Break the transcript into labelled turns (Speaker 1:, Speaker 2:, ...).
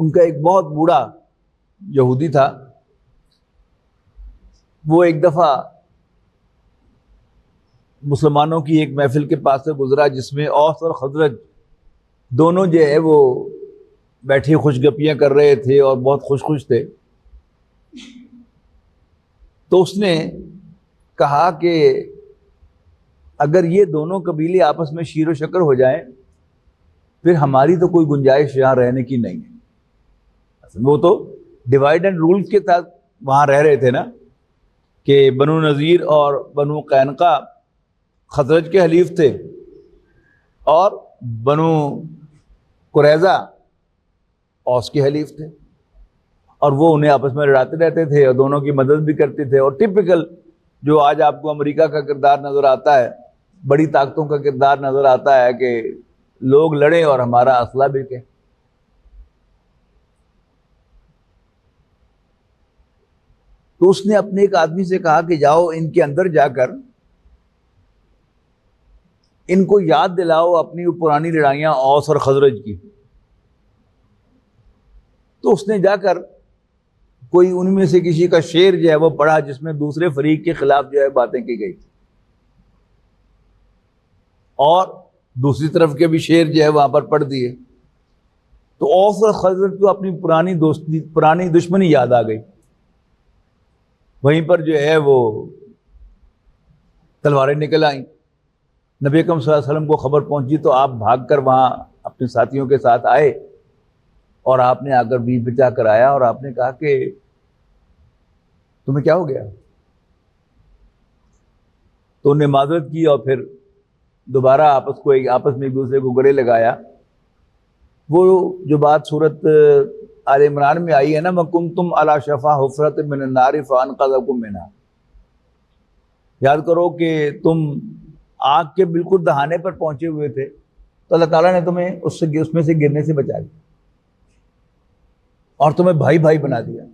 Speaker 1: उनका एक बहुत बूढ़ा यहूदी था, वो एक दफ़ा मुसलमानों की एक महफिल के पास से गुजरा जिसमें औस और खजरज दोनों जो है वो बैठी खुशगपियाँ कर रहे थे और बहुत खुश थे। तो उसने कहा कि अगर ये दोनों कबीले आपस में शीरो शक्र हो जाएं फिर हमारी तो कोई गुंजाइश यहाँ रहने की नहीं है। वो तो डिवाइड एंड रूल के साथ वहाँ रह रहे थे ना, कि बनु नज़ीर और बनु कैनका खजरज के हलीफ थे और बनु कुरैज़ा औस के हलीफ थे, और वो उन्हें आपस में लड़ाते रहते थे और दोनों की मदद भी करते थे। और टिपिकल जो आज आपको अमेरिका का किरदार नज़र आता है, बड़ी ताकतों का किरदार नज़र आता है कि लोग लड़ें और हमारा असला बिके। तो उसने अपने एक आदमी से कहा कि जाओ इनके अंदर जाकर इनको याद दिलाओ अपनी पुरानी लड़ाइयाँ औस और खजरज की। तो उसने जाकर कोई उनमें से किसी का शेर जो है वो पढ़ा जिसमें दूसरे फरीक के खिलाफ जो है बातें की गई, और दूसरी तरफ के भी शेर जो है वहां पर पढ़ दिए। तो औस और खजरज को अपनी पुरानी दोस्ती, पुरानी दुश्मनी याद आ गई। वहीं पर जो है वो तलवारें निकल आई। नबी अकरम सल्लल्लाहु अलैहि वसल्लम को खबर पहुंची तो आप भागकर वहां अपने साथियों के साथ आए और आपने आकर बीच बचा कर आया और आपने कहा कि तुम्हें क्या हो गया। तो उन्हें माजरत की और फिर दोबारा आपस में एक दूसरे को गले लगाया। वो जो बात सूरत आल इमरान में आई है ना, वकुंतुम अला शफा हुफरत मिनन नार फअनक़ज़कुम मिनहा, याद करो कि तुम आग के बिल्कुल दहाने पर पहुंचे हुए थे तो अल्लाह ताला ने तुम्हें उसमें से गिरने से बचा दिया और तुम्हें भाई भाई बना दिया।